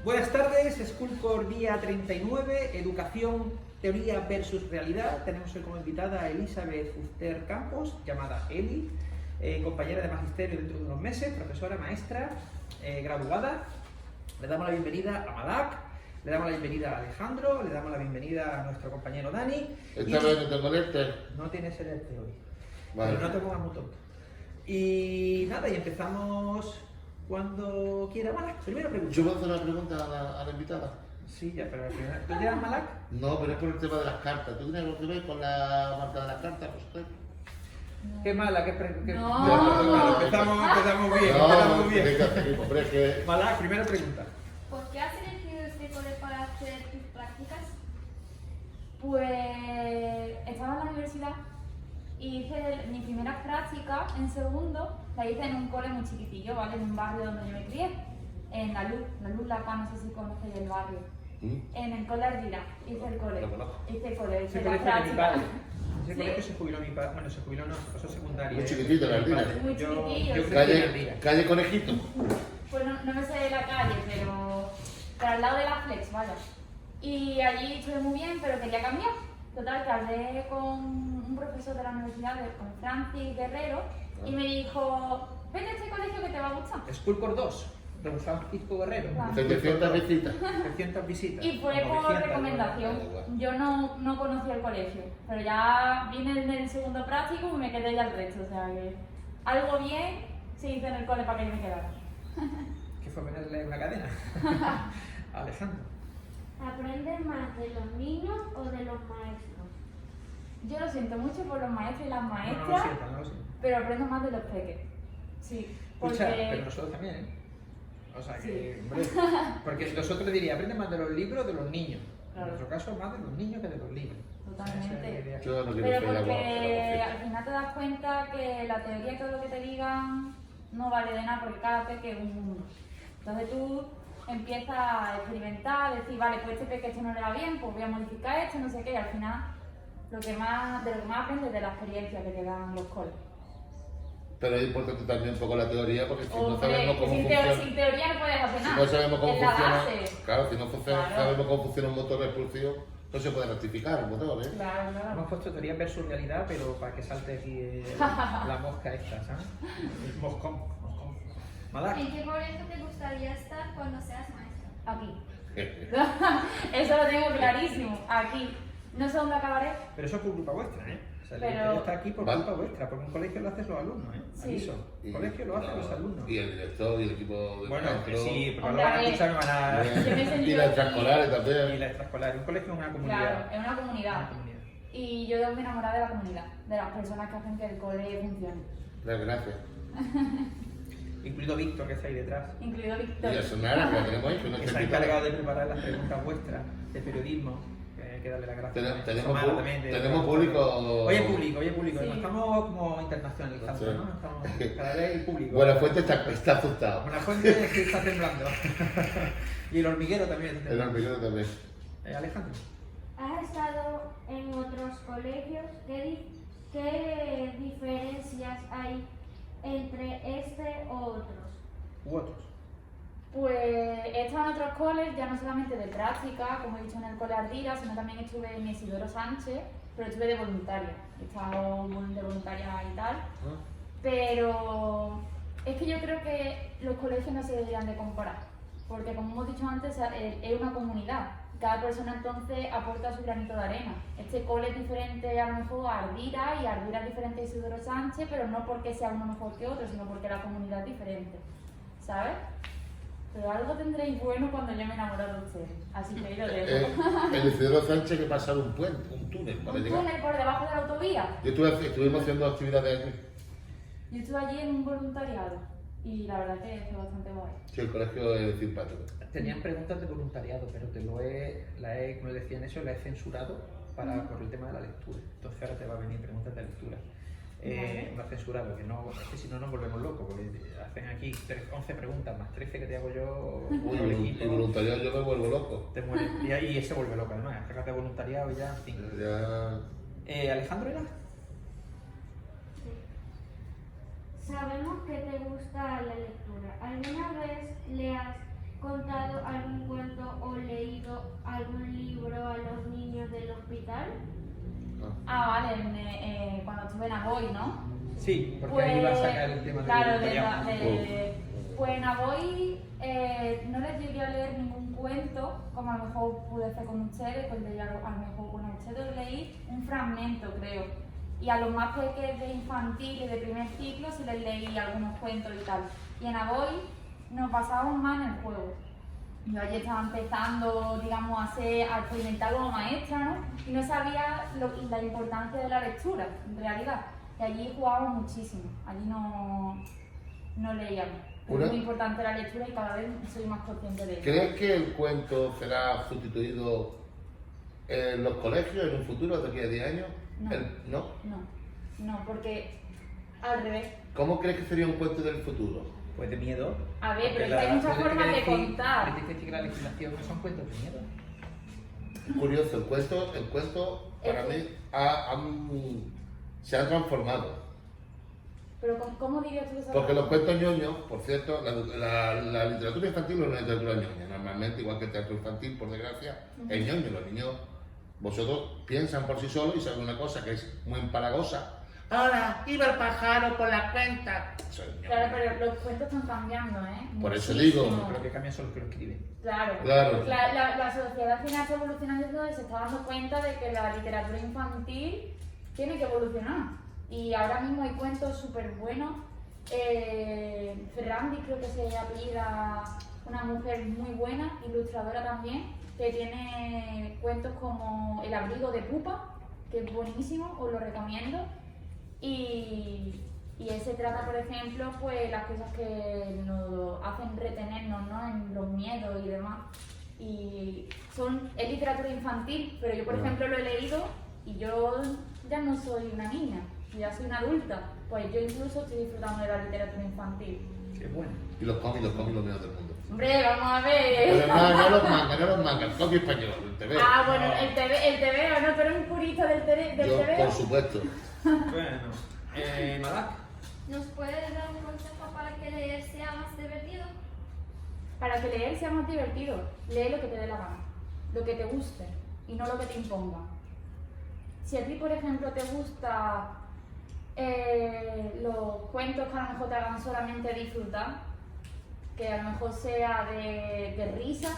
Buenas tardes, Schoolcore día 39, Educación, Teoría versus Realidad. Tenemos hoy como invitada a Elizabeth Fuster Campos, llamada Eli, compañera de magisterio dentro de unos meses, profesora, maestra, graduada. Le damos la bienvenida a Malak, le damos la bienvenida a Alejandro, le damos la bienvenida a nuestro compañero Dani. ¿Esta vez no tengo lente? No tienes el este hoy, Vale. pero no te pongas muy tonto. Y nada, y empezamos cuando quiera. Malak, primera pregunta. Yo voy a hacer una pregunta a la invitada. Sí, ya, pero al final... ¿Tú llevas Malak? No, pero es por el tema de las cartas. ¿Tú tienes algo que ver con la marca de las cartas? Pues, Qué mala, qué... No. Empezamos bien, no, empezamos no, bien. tiene que hacer, hombre, es que... Malak, primera pregunta. ¿Por qué has elegido este cole para hacer tus prácticas? Pues estaba en la universidad y hice mis primeras prácticas en segundo, la hice en un cole muy chiquitillo, ¿vale? En un barrio donde yo me crié, en La Luz La Paz, no sé si conocéis el barrio. En el cole Ardila, hice el cole. Lo conozco. Hice el cole, Ese hice la colegio de mi práctica. padre. Ese ¿Sí? colegio se jubiló mi padre. Bueno, se jubiló no, pasó secundaria. Muy chiquitito, la Ardila. Muy Yo chiquitillo, crecí sí. en Ardila. Calle Conejito. Pues no me sé de la calle, pero al lado de la Flex, vaya. Y allí estuve muy bien, pero quería cambiar. Total, que hablé con un profesor de la universidad, con Francis Guerrero, y me dijo, vete a este colegio que te va a gustar. Schoolcore 2, don Francisco Guerrero. Claro. 700 visitas. 300 visitas. Y fue por 900, recomendación. da igual. Yo no conocía el colegio, pero ya vine en el segundo práctico y me quedé ya el resto. O sea que algo bien se hizo en el cole para que yo me quedara. ¿Qué fue ponerle una cadena? Alejandro. ¿Aprendes más de los niños o de los maestros? Yo lo siento mucho por los maestros y las No lo maestras, siento, no lo siento. pero aprendo más de los peques. Sí, porque... Escucha, pero nosotros también, ¿eh? O sea que, Sí. hombre, porque nosotros diría, aprende más de los libros o de los niños. Claro. En nuestro caso, más de los niños que de los libros. Totalmente. Esa es la idea. Yo no quiero Pero ser la porque guapa. al final te das cuenta que la teoría y todo lo que te digan no vale de nada porque cada peque es un mundo. Entonces tú empiezas a experimentar, a decir, vale, pues este peque esto no le va bien, pues voy a modificar esto, no sé qué, y al final de lo que más aprendes es de la experiencia que te dan los coles. Pero es importante también un poco la teoría, porque si no Hombre, sabemos cómo sin funciona... teoría no puedes hacer Si nada. no sabemos cómo Es la funciona... base. Claro, si no Claro. sabemos cómo funciona un motor expulsivo, no se puede rectificar el motor, ¿eh? Claro, Hemos claro. puesto teoría versus realidad, pero para que salte aquí la mosca esta, ¿sabes? El moscón. Malak. ¿En qué colegio te gustaría estar cuando seas maestra? Aquí. Eso lo tengo clarísimo. Aquí. No sé dónde acabaré. Pero eso es por culpa vuestra, ¿eh? O sea, el Pero- ministerio está aquí por Vale. culpa vuestra, porque un colegio lo hacen los alumnos, ¿eh? Sí. Aviso. El colegio lo hacen los alumnos. Y el director y el equipo de Bueno, que maestros. sí, pero Hombre, lo van a a ver. escuchar, me van a... Yo me he Y sentido las aquí- extraescolares Y también. la extraescolar. Un colegio es una comunidad. Claro, es una comunidad. Una comunidad. Y yo me enamorada de la comunidad, de las personas que hacen que el cole funcione. Gracias. Incluido Víctor, que está ahí detrás. Incluido Y Víctor. a Sonara, que la tenemos ahí, que no Que se ha encargado de preparar las preguntas vuestras de periodismo. Que hay que darle las gracias. Tenemos Somara pu- también, de- tenemos público- Oye, público. Sí. Nos estamos como internacionalizando, Sí. ¿no? Estamos cada vez el público. Buena Fuente está asustado. Una fuente que está temblando. Y el hormiguero también está El temblando. hormiguero también. Alejandro. ¿Has estado en otros colegios? ¿Qué diferencias hay entre este o otros? U otros. Pues he estado en otros coles, ya no solamente de práctica, como he dicho en el cole Ardila, sino también estuve en Isidoro Sánchez, pero estuve de voluntaria. He estado de voluntaria y tal. Pero es que yo creo que los colegios no se deberían de comparar, porque como hemos dicho antes, es una comunidad. Cada persona entonces aporta su granito de arena. Este cole es diferente a lo mejor a Ardila y Ardila es diferente a Isidoro Sánchez, pero no porque sea uno mejor que otro, sino porque la comunidad es diferente, ¿sabes? Pero algo tendréis bueno cuando yo me enamoro de ustedes, así que ahí lo dejo. El Isidoro Sánchez que pasar un puente, un túnel para Un llegar. túnel por debajo de la autovía. Estuvimos haciendo actividades aquí. Yo estuve allí en un voluntariado y la verdad que fue bastante guay. Sí, el colegio es simpático. Tenían preguntas de voluntariado, pero como decían eso, la he censurado por el tema de la lectura. Entonces ahora te va a venir preguntas de lectura. Vale. No he censurado, es que si no nos volvemos locos, porque hacen aquí 11 preguntas más 13 que te hago yo. Uy, con el y equipo, voluntariado yo me vuelvo loco. te mueres. Y ahí se vuelve loco, además. Sácate voluntariado y ya, en fin. Ya... ¿Alejandro era? Sabemos que te gusta la lectura. ¿Alguna vez le has contado algún cuento o leído algún libro a los niños del hospital? Vale, cuando estuve en Aboy, ¿no? Sí, porque ahí iba a sacar el tema claro, del pues en Aboy no les llegué a leer ningún cuento, como a lo mejor pude hacer con ustedes, pues a lo mejor con ustedes leí un fragmento, creo. Y a los más pequeños de infantil y de primer ciclo sí les leí algunos cuentos y tal. Y en Aboy nos basábamos más en el juego. Yo allí estaba empezando, digamos, a experimentar como maestra, ¿no? Y no sabía la importancia de la lectura, en realidad. Y allí jugábamos muchísimo, allí no leíamos. Pero es muy importante la lectura y cada vez soy más consciente de ello. ¿Crees que el cuento será sustituido en los colegios en un futuro, de aquí a 10 años? No. No, porque al revés. ¿Cómo crees que sería un cuento del futuro? Pues de miedo. A ver, pero es que hay muchas formas de contar. Tienes que decir que la legislación no son cuentos de miedo. Curioso, el cuento para mí se ha transformado. Pero ¿cómo dirías tú eso? Porque los cuentos ñoños, por cierto, la literatura infantil no es una literatura ñoña. Normalmente, igual que el teatro infantil, por desgracia, es ñoño. Los niños, vosotros piensan por sí solos y saben una cosa que es muy empalagosa. ¡Hola! ¡Iba el pájaro por la cuenta! Eso es ñoño. Claro, pero los cuentos están cambiando, ¿eh? Por eso Muchísimo. digo. Lo que cambia son los que lo escriben. Claro. La sociedad al final está evolucionando y se está dando cuenta de que la literatura infantil tiene que evolucionar. Y ahora mismo hay cuentos súper buenos. Ferrandi creo que se apellida, una mujer muy buena, ilustradora también, que tiene cuentos como El abrigo de pupa, que es buenísimo, os lo recomiendo. Y ese trata, por ejemplo, pues las cosas que nos hacen retenernos, ¿no? En los miedos y demás. Y es literatura infantil, pero yo, por ejemplo, lo he leído y yo ya no soy una niña, ya soy una adulta. Pues yo incluso estoy disfrutando de la literatura infantil. Qué bueno. Y los cómics los mejores del mundo. Hombre, vamos a ver. Pero no los mangas, el cómic español, el TV. Bueno, el TV, ¿no? Tú eres un purista del TV. Yo, por supuesto. Bueno, Malak. ¿Nos puedes dar un consejo para que leer sea más divertido? Para que leer sea más divertido, lee lo que te dé la gana, lo que te guste y no lo que te imponga. Si a ti, por ejemplo, te gusta los cuentos que a lo mejor te hagan solamente disfrutar, que a lo mejor sea de risa,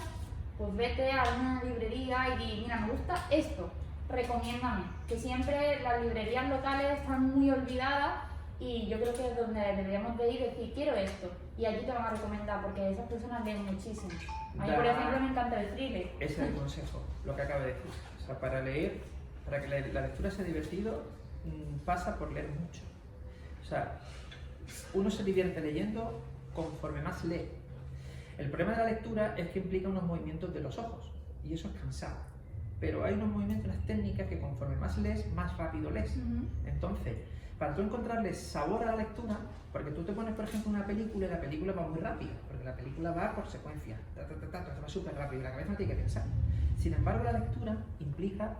pues vete a una librería y di, mira, me gusta esto, recomiéndame. Que siempre las librerías locales están muy olvidadas y yo creo que es donde deberíamos de ir y decir, quiero esto. Y allí te van a recomendar, porque esas personas leen muchísimo. A mí, por ejemplo, me encanta el thriller. Ese es el consejo, lo que acaba de decir. O sea, para que la lectura sea divertido, pasa por leer mucho. O sea, uno se divierte leyendo conforme más lee. El problema de la lectura es que implica unos movimientos de los ojos, y eso es cansado. Pero hay unos movimientos, unas técnicas que conforme más lees, más rápido lees. Entonces, para tú encontrarle sabor a la lectura, porque tú te pones, por ejemplo, una película y la película va muy rápido, porque la película va por secuencia, va súper rápido y la cabeza no tiene que pensar. Sin embargo, la lectura implica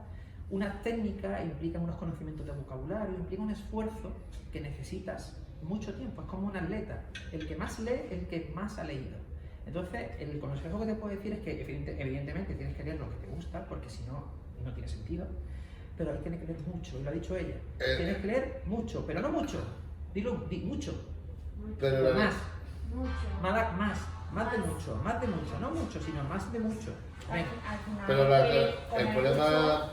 una técnica, implica unos conocimientos de vocabulario, implica un esfuerzo que necesitas mucho tiempo. Es como un atleta, el que más lee, el que más ha leído. Entonces, el consejo que te puedo decir es que evidentemente tienes que leer lo que te gusta, porque si no, no tiene sentido. Pero hay que leer mucho, y lo ha dicho ella. Tienes que leer mucho, pero no mucho. Di mucho. Pero más. Mucho. Más de mucho. No mucho, sino más de mucho. Venga. Pero el problema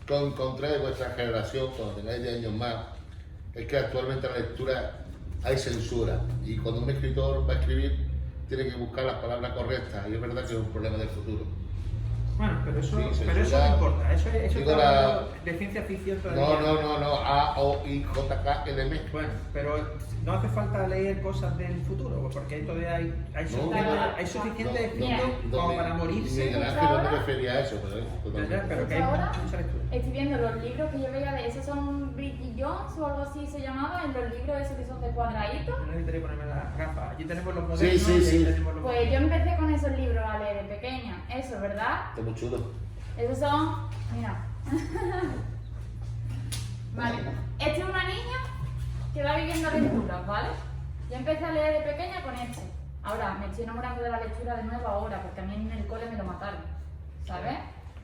que encontré de vuestra generación, cuando tengáis 10 años más, es que actualmente en la lectura hay censura. Y cuando un escritor va a escribir, tiene que buscar las palabras correctas. Y es verdad que es un problema del futuro. Bueno, pero eso Sí, no importa. Eso digo está hablando de ciencia ficción todavía. No. A, O, I, J, K, L, M. Bueno, pero no hace falta leer cosas del futuro, porque todavía hay suficiente escrito como para morirse. Miguel Ángel no me refería a eso, Pero que hay mucha lectura. Estoy viendo los libros que yo veía, esos son Bridget Jones o algo así se llamaba, en los libros esos que son de cuadraditos. No necesitaría ponerme las gafas. Aquí tenemos los modelos. Sí. Pues yo empecé con esos libros a leer de pequeña, eso, ¿verdad? Está muy chulo. Esos son, mira. Vale, esta es una niña que va viviendo aventuras, ¿vale? Yo empecé a leer de pequeña con este. Ahora, me estoy enamorando de la lectura de nuevo ahora, porque a mí en el cole me lo mataron, ¿sabes?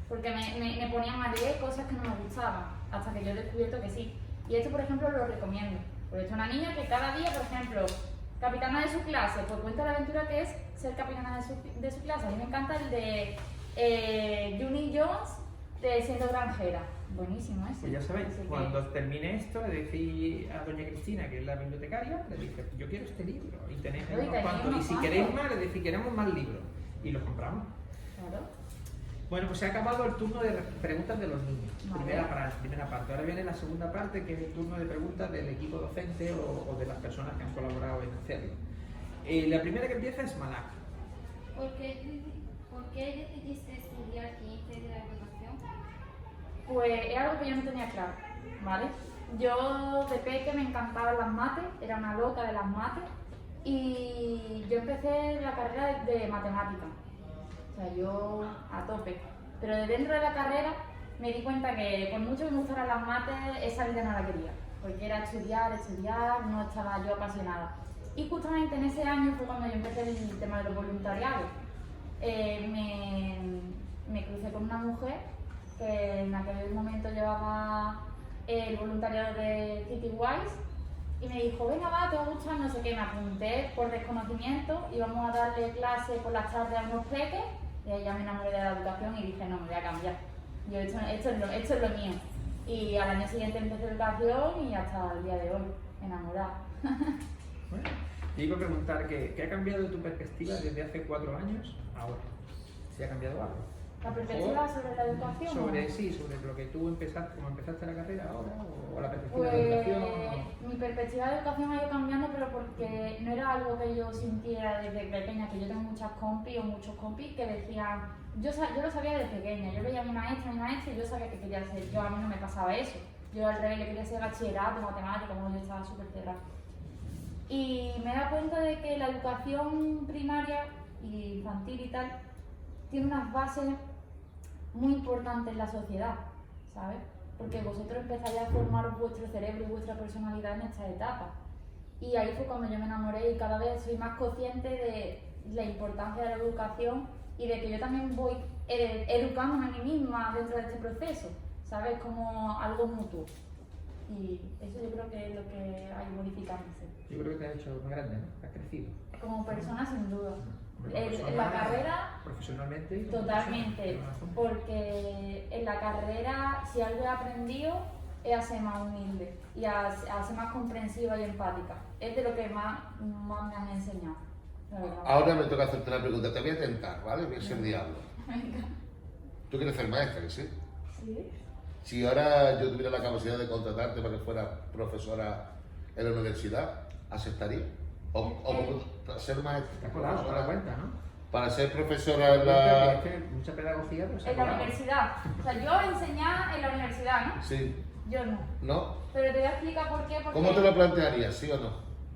Porque me ponían a leer cosas que no me gustaban, hasta que yo he descubierto que sí. Y esto, por ejemplo, lo recomiendo. Porque es una niña que cada día, por ejemplo, capitana de su clase, pues cuenta la aventura que es ser capitana de su clase. A mí me encanta el de Juni Jones de Siendo Granjera. Buenísimo ese. Pues ya sabéis, Así que- cuando termine esto, le decís a doña Cristina, que es la bibliotecaria, le dice, yo quiero este libro, y tenéis Uy, unos tenéis cuantos, y unos si cuantos. queréis más, le decís, queremos más libros, y los compramos. Claro. Bueno, pues se ha acabado el turno de preguntas de los niños, Vale. primera parte. Ahora viene la segunda parte, que es el turno de preguntas del equipo docente o de las personas que han colaborado en hacerlo. La primera que empieza es Malak. ¿Por qué decidiste estudiar ciencia de la educación? Pues es algo que yo no tenía claro, ¿vale? Yo de peque me encantaban las mates, era una loca de las mates, y yo empecé la carrera de matemática, o sea, yo a tope. Pero de dentro de la carrera me di cuenta que por mucho que me gustaran las mates, esa vida no la quería, porque era estudiar, no estaba yo apasionada. Y justamente en ese año fue cuando yo empecé el tema de los voluntariados. Me crucé con una mujer que en aquel momento llevaba el voluntariado de Citywise y me dijo, venga va, te va a gustar, no sé qué, me apunté por desconocimiento y vamos a darle clase por las tardes a unos peques y ahí ya me enamoré de la educación y dije, no, me voy a cambiar, yo esto es lo mío. Y al año siguiente empecé educación y hasta el día de hoy, enamorada. Bueno, te iba a preguntar ¿qué ha cambiado tu perspectiva desde hace 4 años a ahora? ¿Si ha cambiado algo? ¿La perspectiva sobre la educación? Sobre lo que tú empezaste, como empezaste la carrera ahora, o la perspectiva de Pues la educación. mi perspectiva de educación ha ido cambiando, pero porque no era algo que yo sintiera desde pequeña, que yo tengo muchas compis o muchos compis que decían, yo lo sabía desde pequeña, yo veía a mi maestra y yo sabía que quería ser, yo a mí no me pasaba eso, yo al revés, yo quería ser bachillerato, matemática, como yo estaba súper cerrada. Y me he dado cuenta de que la educación primaria y infantil y tal tiene unas bases muy importantes en la sociedad, ¿sabes? Porque vosotros empezáis a formar vuestro cerebro y vuestra personalidad en esta etapa. Y ahí fue cuando yo me enamoré y cada vez soy más consciente de la importancia de la educación y de que yo también voy educándome a mí misma dentro de este proceso, ¿sabes? Como algo mutuo. Y eso yo creo que es lo que hay modificándose. Yo creo que te has hecho más grande, ¿no? Has crecido. Como persona, sin duda. Como En persona, la carrera, profesionalmente. y como totalmente. persona, ¿no? Porque en la carrera, si algo he aprendido, es a ser más humilde y a ser más comprensiva y empática. Es de lo que más me han enseñado, la verdad. Ahora me toca hacerte una pregunta, te voy a tentar, ¿vale? Voy a ser diablo. Venga. ¿Tú quieres ser maestra, que sí? ¿Sí? Si ahora yo tuviera la capacidad de contratarte para que fuera profesora en la universidad, ¿aceptaría? O para ser maestra. Te has colado, te das cuenta, ¿no? Para ser profesora en la... Es que mucha pedagogía, pero se ha En la colado. universidad. O sea, yo enseñaba en la universidad, ¿no? Sí, Yo no. ¿no? Pero te voy a explicar por qué. Porque ¿Cómo te lo plantearías, sí o no?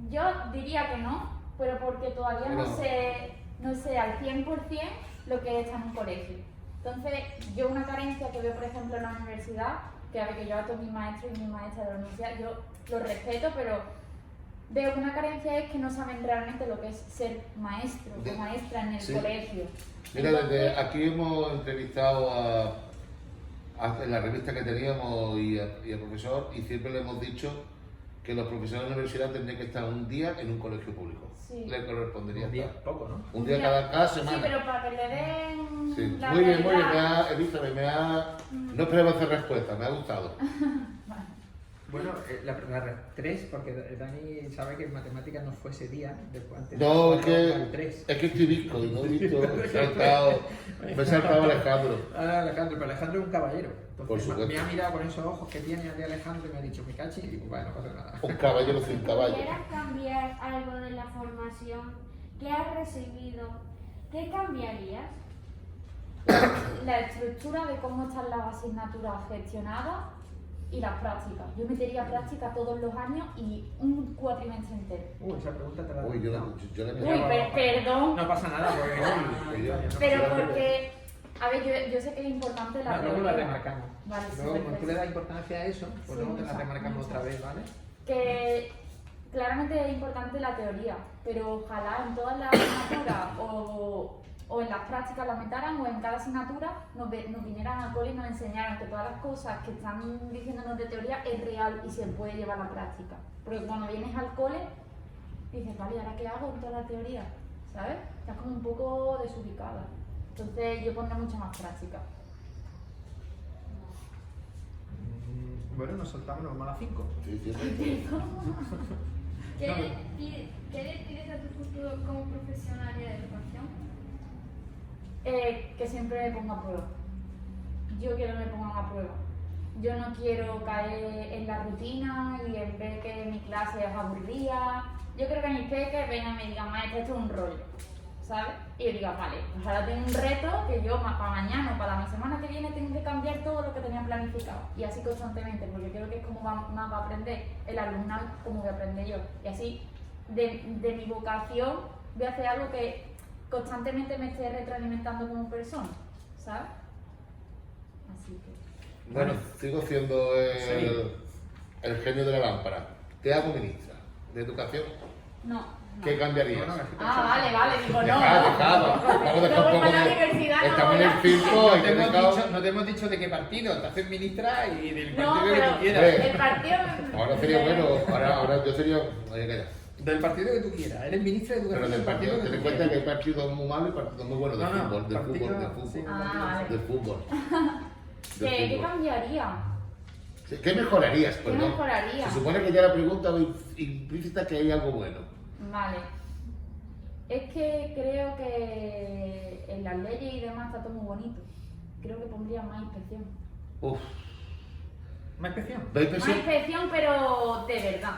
yo diría que no, pero porque todavía no sé al 100% lo que es estar en un colegio. Entonces, yo una carencia que veo, por ejemplo, en la universidad, que a ver, que yo a todos mis maestros y mis maestras de la universidad, yo lo respeto, pero veo que una carencia es que no saben realmente lo que es ser maestro o maestra en el Sí. colegio. Mira, Entonces, desde aquí hemos entrevistado en la revista que teníamos y al profesor, y siempre le hemos dicho que los profesores de la universidad tendrían que estar un día en un colegio público. Sí. Le correspondería Un día estar. poco, ¿no? Un día cada semana. Sí, pero para que le den Sí. la Muy bien, realidad. Elizabeth, no esperaba hacer respuesta, me ha gustado. Bueno, la 3, porque Dani sabe que en matemáticas no fue ese día, después antes No, es el 3. que estoy visco y no he visto, me he saltado a Alejandro. Ah, Alejandro, pero Alejandro es un caballero. Por Entonces, supuesto. me ha mirado con esos ojos que tiene de Alejandro y me ha dicho, me cachi, y digo, bueno, no pasa nada. Un caballero sin caballo. ¿Quieres cambiar algo de la formación que has recibido? ¿Qué cambiarías? La estructura de cómo están las asignaturas gestionadas y las prácticas. Yo metería prácticas todos los años y un cuatrimestre entero. Esa pregunta te la Uy, yo la Uy, perdón, No pasa nada, porque... pero porque, a ver, yo sé que es importante la Luego la teoría. remarcamos. Vale, sí, Luego, como tú perfecto. le das importancia a eso, pues Sí, luego te la mucha, remarcamos mucha. otra vez, ¿vale? Que claramente es importante la teoría, pero ojalá en todas las asignaturas o en las prácticas las metaran o en cada asignatura nos vinieran al cole y nos enseñaran que todas las cosas que están diciéndonos de teoría es real y se puede llevar a la práctica. Porque cuando vienes al cole dices, vale, ¿ahora qué hago con toda la teoría? ¿Sabes? Estás como un poco desubicada. Entonces yo pondré mucha más práctica. Bueno, nos soltamos, nos vamos a las 5. Sí, sí. ¿Qué le pides a tu futuro como profesional de educación? Que siempre me ponga a prueba. Yo quiero que me pongan a prueba. Yo no quiero caer en la rutina y en ver que mi clase es aburrida. Yo creo que mis peques vengan y me digan, maestra, esto es un rollo, ¿sabes? Y yo diga, vale, pues ahora tengo un reto que yo para mañana o para la semana que viene tengo que cambiar todo lo que tenía planificado. Y así constantemente, porque creo que es como más va a aprender el alumnado como que aprende yo. Y así, de mi vocación, voy a hacer algo que constantemente me esté retroalimentando como persona, ¿sabes? Así que... Bueno, sigo siendo el genio de la lámpara. Te hago ministra de Educación. No. ¿Qué cambiarías? Vale, digo no. Dejado. Vamos a dejar un Luego poco para la de... universidad no Estamos en voy el a- circo, hay que No te hemos dicho de qué partido, te haces ministra y del No, partido que tú pero quieras. el partido... Ahora sería bueno, ahora yo sería... Oye, calla. Del partido que tú quieras, eres ministra de Pero Educación del partido, que ten tú en cuenta que quieras. hay partidos muy malos y partidos muy buenos de No, no, fútbol, de partido- fútbol, de fútbol. sí, Ah, De vale. fútbol. De ¿Qué fútbol. cambiaría? Sí, ¿qué mejorarías? ¿Qué Perdón? mejoraría? Se supone que ya la pregunta va implícita que hay algo bueno. Vale. Es que creo que en las leyes y demás está todo muy bonito. Creo que pondría más inspección. Uf. ¿Más inspección? ¿Veis Más presión? inspección, pero de verdad.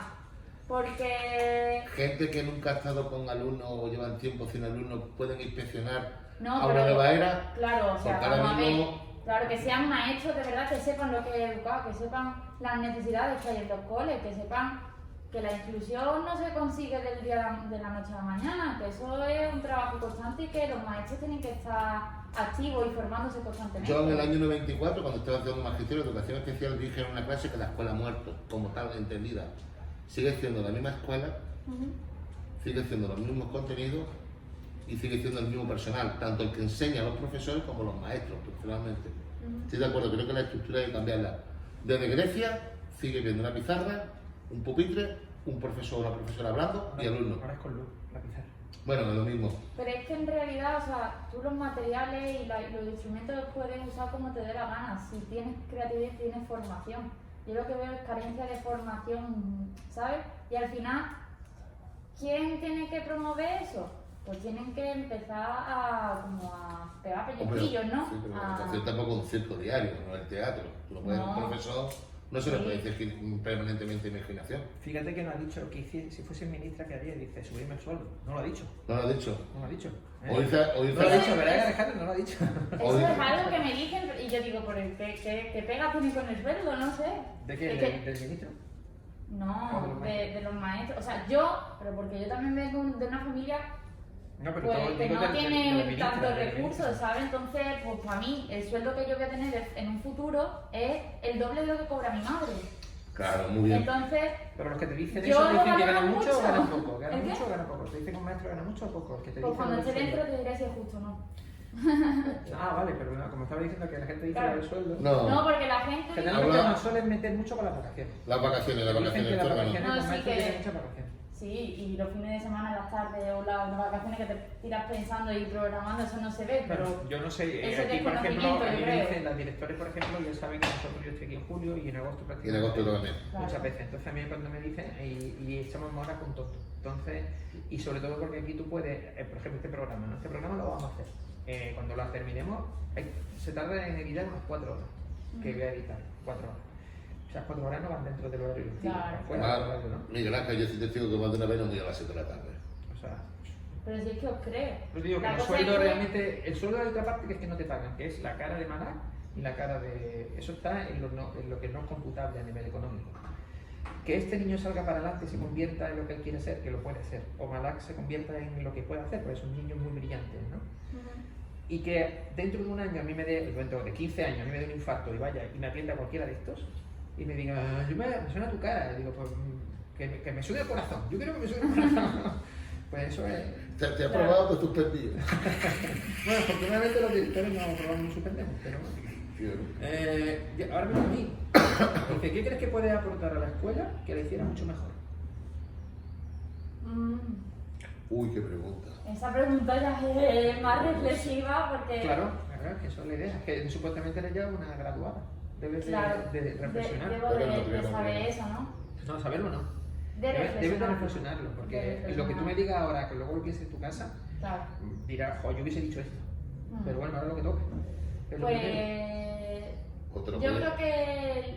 Porque... Gente que nunca ha estado con alumnos o llevan tiempo sin alumnos pueden inspeccionar No, a una pero- nueva era. Claro, o sea, Porque ahora vamos a ver. mismo- Claro, que sean maestros de verdad, que sepan lo que es educar, que sepan las necesidades que hay en los coles, que sepan que la inclusión no se consigue del día de la noche a la mañana, que eso es un trabajo constante y que los maestros tienen que estar activos y formándose constantemente. Yo en el año 94, cuando estaba haciendo magisterio de educación especial, dije en una clase que la escuela ha muerto, como tal, entendida. Sigue siendo la misma escuela, Ujú. sigue siendo los mismos contenidos y sigue siendo el mismo personal, tanto el que enseña a los profesores como los maestros, personalmente. Ujú. Estoy de acuerdo, creo que la estructura hay que cambiarla. Desde Grecia sigue viendo una pizarra, un pupitre, un profesor o una profesora hablando y alumnos. Ahora es con luz, la pizarra. Bueno, es lo mismo. Pero es que en realidad, o sea, tú los materiales y los instrumentos los puedes usar como te dé la gana. Si tienes creatividad, tienes formación. Yo lo que veo es carencia de formación, ¿sabes? Y al final, ¿quién tiene que promover eso? Pues tienen que empezar a pegar pellizquillos, ¿no? Sí, pero la A- educación tampoco es un circo diario, no es el teatro. Tú no puedes, No. un profesor no se le Sí. puede decir permanentemente imaginación. Fíjate que no ha dicho que si fuese ministra que haría, dice subirme el sueldo. No lo ha dicho. No lo ha dicho. No lo ha dicho. O dice, o dice- No lo ha dicho, ¿verdad, Alejandro? No lo ha dicho. Eso Oye. es algo que me dicen y yo digo, ¿por qué pega tiene con el sueldo? No sé. ¿De qué? Es ¿Del ministro? No, de los maestros. O sea, yo, pero porque yo también vengo de una familia No, pero pues, todo que digo no de la tiene ministra, tantos de la recursos, ministra. ¿sabes? Entonces, pues para mí, el sueldo que yo voy a tener en un futuro es el doble de lo que cobra mi madre. Claro, muy bien. Entonces, Pero los que te dicen Yo eso te no dicen que gano ganan mucho o mucho. ganan poco. ¿Ganan ¿El qué? mucho o ganan poco? Te dicen que un maestro gana mucho o poco. El que te pues dicen cuando lo del esté dentro sueldo. te diré si es justo o no. Ah, vale, pero no, como estaba diciendo que la gente dice Claro. lo del sueldo. No, No, porque la gente... Generalmente Habla- nos suelen meter mucho con las vacaciones. las vacaciones, Dicen que las esto no. vacaciones No, los sí maestros que- tienen muchas vacaciones. Sí, y los fines de semana, las tardes o las vacaciones que te tiras pensando y programando, eso no se ve, pero... Pero yo no sé, Ese aquí por ejemplo, desconocimiento, a mí yo me creo. dicen las directores, por ejemplo, ya saben que nosotros yo estoy aquí en julio y en agosto Y en prácticamente. agosto también. Claro. Muchas veces. Entonces a mí cuando me dicen, y echamos horas con todo. Entonces, y sobre todo porque aquí tú puedes, por ejemplo, este programa, ¿no? Este programa lo vamos a hacer. Cuando lo terminemos, se tarda en editar unas 4 horas, que voy a editar, 4 horas. Esas 4 horas no van dentro del horario lectivo, Claro. van fuera del horario, ¿no? Miguel Ángel, yo sí te digo que más de una vez no voy a las 7 de la tarde. O sea, Pero si es que os creo. pues digo que La el cosa sueldo es que- realmente, el sueldo de otra parte que es que no te pagan, que es la cara de Malac y la cara de... Eso está en lo que no es computable a nivel económico. Que este niño salga para adelante y se convierta en lo que él quiere ser, que lo puede ser. O Malac se convierta en lo que puede hacer, porque son niños muy brillantes, ¿no? Y que dentro de un año a mí me dé, dentro de 15 años a mí me dé un infarto y vaya y me atienda cualquiera de estos y me diga, me suena tu cara, y digo, pues que me sude el corazón. Yo quiero que me sude el corazón. Pues eso es. Te ha probado que suspendido. Bueno, afortunadamente los directores no probamos suspendemos, pero ahora mismo a mí. Dice, ¿qué crees que puede aportar a la escuela que la hiciera mucho mejor? Uy, qué pregunta. Esa pregunta ya es más reflexiva porque... Claro, que eso es la idea. Que supuestamente eres ya una graduada. Debes Claro, de reflexionar. debo de saber eso, ¿no? No, saberlo no. Debes de reflexionarlo, porque lo que tú me digas ahora, que luego lo pienses en tu casa, Claro. dirás, jo, yo hubiese dicho esto. Pero bueno, ahora lo que toca. Es lo Pues Otro yo puede. creo que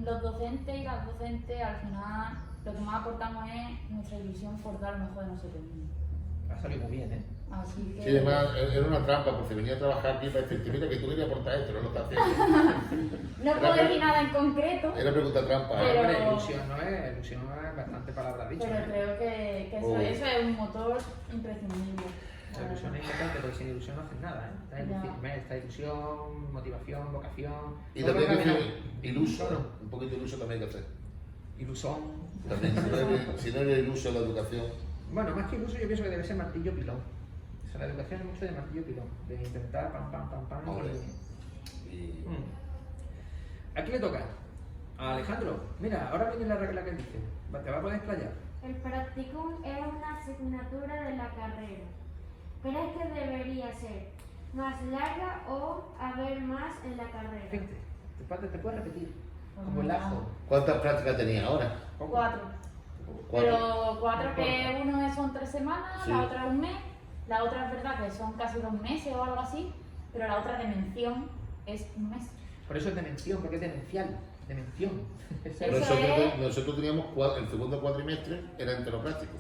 los docentes y las docentes al final lo que más aportamos es nuestra ilusión por dar lo mejor de nosotros mismos. Ha salido muy bien, ¿eh? Así que... Sí, además era una trampa, porque venía a trabajar aquí para decirte, mira que tú querías aportar esto, no lo estás haciendo. No puedo decir nada en concreto, Era pregunta trampa, ¿eh? Pero- Hombre, ilusión no es bastante palabra dicha. pero ¿eh? creo que Oh. eso es un motor imprescindible. La ilusión es importante porque sin ilusión no haces nada, ¿eh? Está ilusión, motivación, vocación. Y todo también lo que dice iluso, Todo. un poquito iluso también hay que hacer. Ilusón. También, si no eres iluso en la educación, Bueno, más que iluso yo pienso que debe ser martillo pilón. O sea, la educación es mucho de martillo pilón, de intentar pam pam pam pam. Hombre. y- y ¿A quién le toca? A Alejandro. Mira, ahora viene la regla que dice. Te va a poder explayar. El practicum es una asignatura de la carrera. ¿Crees que debería ser más larga o haber más en la carrera? Fíjate, te puedes repetir. Como el ajo. ¿cuántas prácticas tenías ahora? 4. Pero 4 que uno son 3 semanas, Sí. la otra un mes, la otra es verdad que son casi 2 meses o algo así, pero la otra de mención es un mes. Por eso es demención, porque es demencial. Demención. Esa Eso Nosotros, es- nosotros teníamos el segundo cuatrimestre, era entero práctico.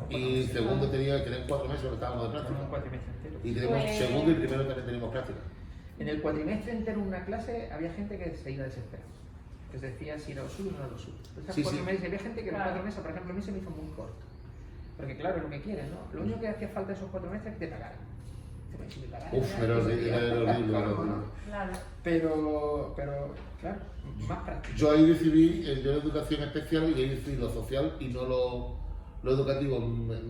Y el segundo tenían 4 meses que estábamos de un práctica. cuatrimestre entero. Y tenemos Pues- segundo y primero también teníamos práctica. En el cuatrimestre entero en una clase había gente que se iba desesperada. Que se decía si era lo suyo o no era lo suyo. Esos Sí, 4 sí. meses, había gente que los Claro. 4 meses, por ejemplo, a mí se me hizo muy corto. Porque claro, es lo que quieren, ¿no? Lo único que hacía falta esos 4 meses es que te pagaran. Si me pagaran, Uf, ya, era pues, horrible, ya, era horrible, claro, era horrible. ¿no? Claro. Pero, claro, más práctico. Yo ahí decidí, yo la educación especial y ahí decidí lo social y no lo educativo.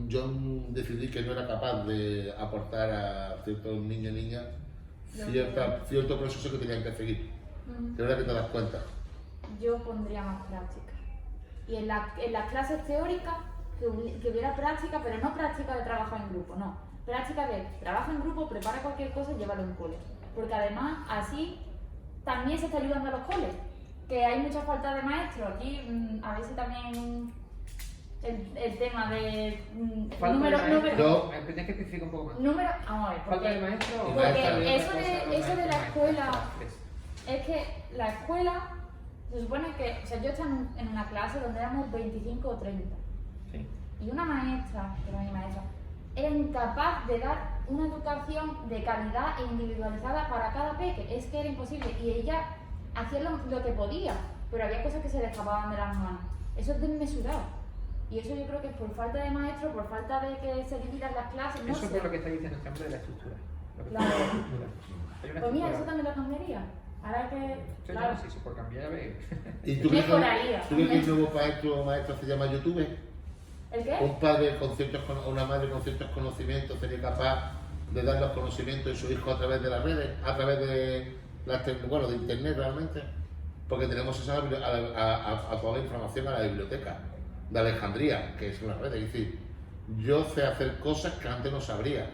Yo decidí que no era capaz de aportar a ciertos niños y niñas cierto proceso que tenían que seguir. De verdad que te das cuenta. Yo pondría más práctica. Y en las clases teóricas, que hubiera práctica, pero no práctica de trabajo en grupo, no. Práctica de trabajo en grupo, prepara cualquier cosa y llévalo a un cole. Porque además, así también se está ayudando a los coles. Que hay mucha falta de maestros. Aquí, a veces también el tema de Falta número. de maestro. No. Tienes que especificar un poco más. Número. Vamos a ver, Falta de porque maestro. Y porque maestra. eso de la escuela. es que la escuela se supone que. O sea, yo estaba en una clase donde éramos 25 o 30. Sí. Y una maestra, que era mi maestra, era incapaz de dar una educación de calidad e individualizada para cada peque. Es que era imposible. Y ella hacía lo que podía, pero había cosas que se le escapaban de las manos. Eso es desmesurado. Y eso yo creo que es por falta de maestro, por falta de que se dividan las clases. No Eso sé. es por lo que está diciendo este hombre de la estructura. Lo que Claro. está diciendo de la estructura. Hay una Pues mira, eso estructura. también lo cambiaría. Ahora que. Sí, Claro. sí, por cambiar, ya ves. ¿Y tú crees Mejoraría. que el nuevo maestro o maestra se llama YouTube? ¿El qué? Un padre con ciertos, o una madre con ciertos conocimientos sería capaz de dar los conocimientos de su hijo a través de las redes, a través de de internet realmente, porque tenemos acceso a toda la información a la biblioteca de Alejandría, que es una red, es decir, yo sé hacer cosas que antes no sabría.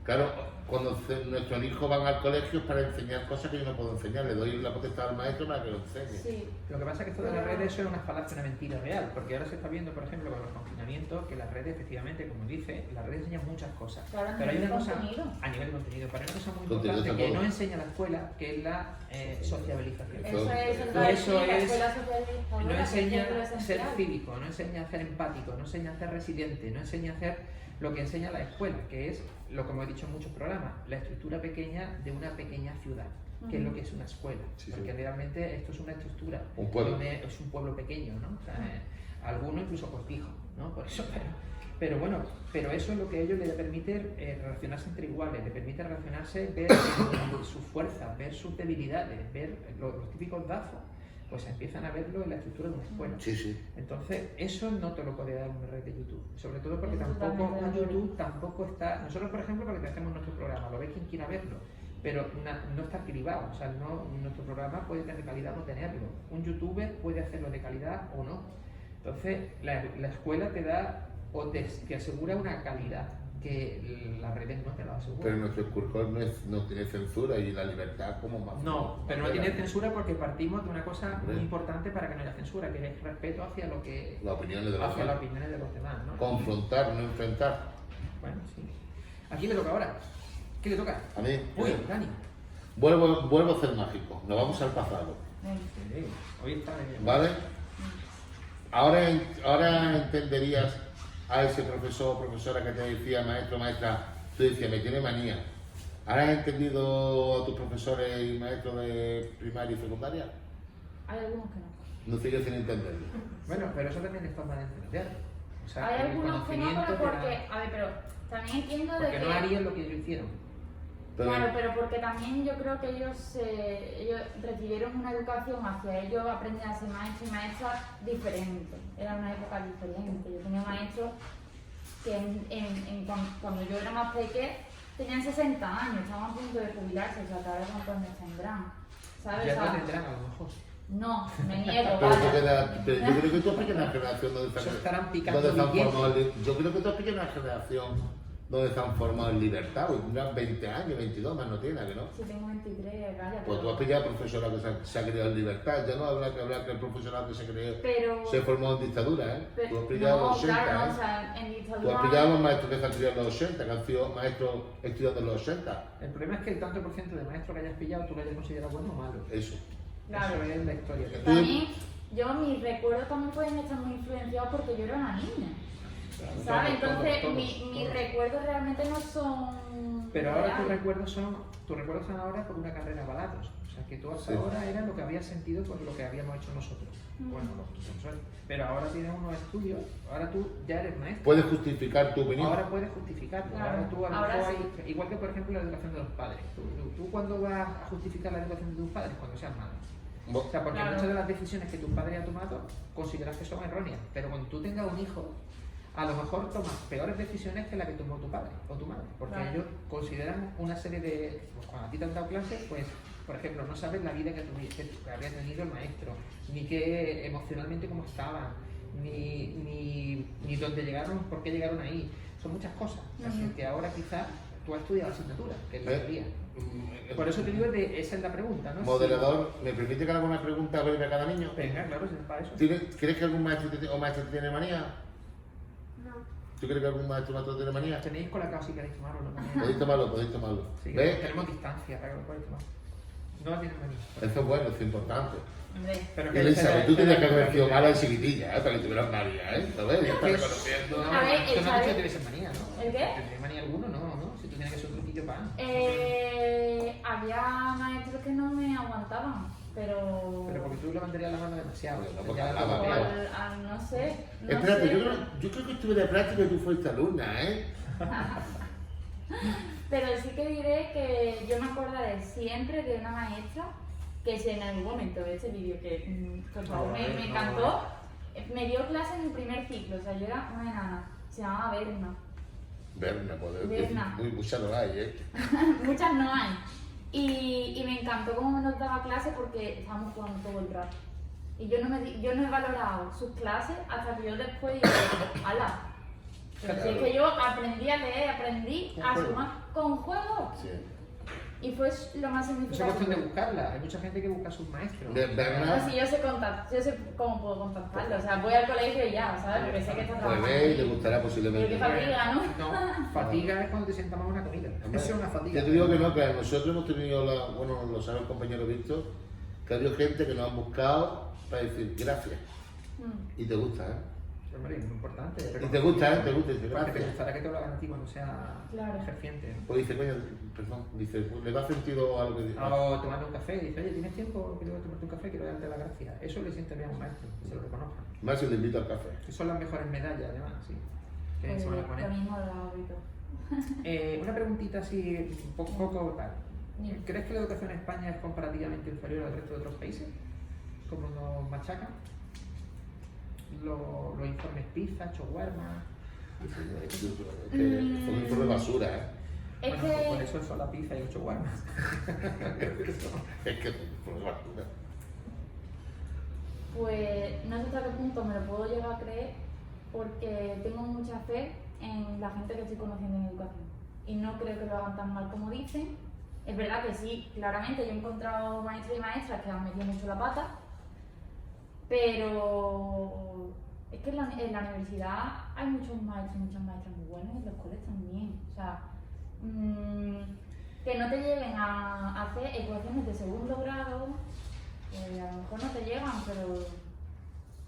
Claro, cuando nuestros hijos van al colegio es para enseñar cosas que yo no puedo enseñar, le doy la potestad al maestro para que lo enseñe. Sí. Lo que pasa es que esto de las redes eso es una falacia, una mentira real, porque ahora se está viendo, por ejemplo, con los confinamientos, que las redes, efectivamente, como dice, las redes enseñan muchas cosas. Claro, a pero hay nivel una de cosa, contenido. a nivel de contenido, pero hay una cosa muy Contenido importante que tampoco. no enseña la escuela, que es la sociabilización. Eso es Eso el la es- escuela No socializadora, enseña que es lo a ser esencial. cívico, no enseña a ser empático, no enseña a ser residente, no enseña a hacer lo que enseña la escuela, que es lo que hemos dicho en muchos programas, la estructura pequeña de una pequeña ciudad, que es lo que es una escuela, Sí, sí. porque realmente esto es una estructura, Un pueblo. es un pueblo pequeño, ¿no? O sea, alguno incluso cortijo, ¿no? Por eso, pero bueno, pero eso es lo que a ellos les permite relacionarse entre iguales, les permite relacionarse, ver sus fuerzas, ver sus debilidades, ver los típicos DAFO. pues empiezan a verlo en la estructura de una escuela. Sí, sí. Entonces, eso no te lo puede dar una red de YouTube, sobre todo porque Totalmente tampoco de un acuerdo. YouTube tampoco está. Nosotros, por ejemplo, porque hacemos nuestro programa, lo ve quien quiera verlo, pero no está archivado, o sea, nuestro programa puede tener calidad o no tenerlo. Un youtuber puede hacerlo de calidad o no. Entonces, la escuela te da o te asegura una calidad que las redes no te lo aseguran. Pero nuestro curso no tiene censura y la libertad como más. No, pero no tiene censura porque partimos de una cosa muy Hombre. importante para que no haya censura, que es respeto hacia lo que Las opiniones de los hacia las demás. opiniones de los demás, ¿no? Confrontar, no enfrentar. Bueno, sí. ¿A quién le toca ahora? ¿Qué le toca? A mí, Uy, Dani. vuelvo a ser mágico. Nos vamos al pasado. Venga. Hoy está de bien. ¿Vale? Ahora entenderías a ese profesor o profesora que te decía, maestro, maestra, tú decías, me tiene manía. ¿Ahora has entendido a tus profesores y maestros de primaria y secundaria? Hay algunos que no. No sigues sin entenderlo. Bueno, pero eso también es forma de entender. O sea, Hay el algunos que no, conocimiento pero te da- porque, a ver, pero también entiendo de Porque que... no harían lo que ellos hicieron. Pero, Claro, pero porque también yo creo que ellos recibieron una educación hacia ellos, aprendían a ser maestros y maestras diferente. Era una época diferente. Yo tenía maestros que cuando yo era más pequeña tenían 60 años, estaban a punto de jubilarse, o sea, que ahora cuántos años tendrán. ¿Sabes? Ya O sea, no tendrán a lo mejor. no, me niego, pero vaya. pero yo creo que tú expliques una generación donde Se estarán picando donde se han billetes. formado yo creo que tú expliques una generación donde se han formado en libertad, porque tendrán 20 años, 22 más no tiene, ¿a que no? Si tengo 23, vaya. Pues tú has pillado profesorado que se ha criado en libertad, ya no habrá que hablar que el profesorado que Pero... se formó en dictadura, ¿eh? pero- Tú has pillado no, los 80, claro, no, ¿eh? o sea, en Tú dictadura... has pillado a los maestros que se han criado en los 80, que han sido maestros estudiando en los 80. El problema es que el tanto por ciento de maestro que hayas pillado tú lo hayas considerado bueno o malo. Eso. Claro. Eso es la historia. También, mis recuerdos también pueden estar muy influenciados porque yo era una niña, ¿sabes? Todos, Entonces, todos, mis todos. recuerdos realmente no son... Pero ahora tus reales. recuerdos son ahora por una carrera avalados. O sea, que tú hasta Sí. ahora era lo que habías sentido por lo que habíamos hecho nosotros. Bueno, tus profesores. Pero ahora tienes unos estudios, ahora tú ya eres maestro. Puedes justificar tu opinión. Ahora puedes justificarlo. Claro. Ahora tú a lo Ahora mejor sí. igual que por ejemplo la educación de los padres. Tú cuando vas a justificar la educación de tus padres, cuando seas madre. O sea, porque Claro. muchas de las decisiones que tus padres han tomado consideras que son erróneas. Pero cuando tú tengas un hijo, a lo mejor tomas peores decisiones que la que tomó tu padre o tu madre. Porque Claro. ellos consideran una serie de... Pues cuando a ti te han dado clases, pues, por ejemplo, no sabes la vida que habría tenido el maestro, ni qué emocionalmente cómo estaban, ni dónde llegaron, por qué llegaron ahí. Son muchas cosas. Así que ahora quizás tú has estudiado la asignatura, que es la teoría. Por eso te digo, esa es la pregunta, ¿no? Moderador, ¿me permite que haga una pregunta breve a cada niño? Venga, claro, si es para eso. ¿Crees que algún maestro o maestra tiene manía? No. ¿Tú crees que algún maestro o maestra tiene manía? Tenéis con la casa si queréis tomarlo, ¿no? Podéis tomarlo, podéis tomarlo. Sí, ¿Ves? tenemos distancia para que lo podáis tomar. No tienes manía. Eso es bueno, eso es importante. Hombre, Pero Elizabeth, tú tenías que haber sido mal mala en chiquitilla, para que tuvieras manía, ¿eh? ¿Sabes? Ya estás reconociendo. No, A ver, tú no has dicho ¿sabes? que tienes manía, ¿no? ¿El qué? ¿Tienes manía alguno? No, no. Si tú tienes que ser un truquillo pan. había maestros que no me aguantaban, pero... Pero porque tú levantarías la mano demasiado. Pero no, porque Ya hablaba, lo o veo. no sé, no Espérate, sé. yo creo que estuve de práctica y tú fuiste alumna, ¿eh? Pero sí que diré que yo me acordaré siempre de una maestra que si en algún momento ve este vídeo, que por favor me encantó, me dio clase en mi primer ciclo, o sea, yo era una enana, se llamaba Berna. Berna, pues, Berna. muchas no hay, ¿eh? Muchas no hay. Y me encantó cómo nos daba clase porque estábamos jugando todo el rato. Y yo no he valorado sus clases hasta que yo después digo, ¡hala! Pero si es que yo aprendí a leer, aprendí Con a juego. sumar con juego. Sí. Y fue lo más Eso es significativo. cuestión de buscarla. Hay mucha gente que busca a sus maestros. Berna, No, si yo sé cómo puedo contactarlo. O sea, voy al colegio y ya, ¿sabes? Porque sé que está pues trabajando. ve y te gustará Pero posiblemente. qué fatiga, ¿no? No, fatiga es cuando te sientas más una comida. Hombre, Eso es una fatiga. Ya te digo que no, que nosotros hemos tenido, bueno, lo sabe el compañero Víctor, que ha habido gente que nos han buscado para decir gracias. Y te gusta, ¿eh? Hombre, es muy importante. Y te gusta, ¿eh? Te gusta, dice Porque te gracias. gustará que te lo hagan a ti cuando sea Claro. ejerciente. ¿no? Pues dice, coño, perdón, dice, pues, ¿le da sentido a lo que dice? O tomando un café, dice, oye, ¿tienes tiempo? Quiero tomarte un café, quiero darte las gracias. Eso le siente bien a un maestro, que se lo reconozcan. Más si le invito al café. Que son las mejores medallas, además, sí. Que Pues se van a lo poner. mismo lo hago y todo. Una preguntita así, un poco tal. Dime. ¿Crees que la educación en España es comparativamente inferior al resto de otros países? como nos machacan. Los informes pizza, shawarma. Es que fue un informe basura, ¿eh? Es Bueno, que... pues por eso son la pizza y el shawarma. Es que fue basura. Pues no sé hasta qué punto me lo puedo llegar a creer porque tengo mucha fe en la gente que estoy conociendo en educación y no creo que lo hagan tan mal como dicen. Es verdad que sí, claramente yo he encontrado maestros y maestras que han metido mucho la pata, pero es que en la universidad hay muchos maestros y muchas maestras muy buenos y en los colegios también. O sea, que no te lleguen a hacer ecuaciones de segundo grado. A lo mejor no te llegan, pero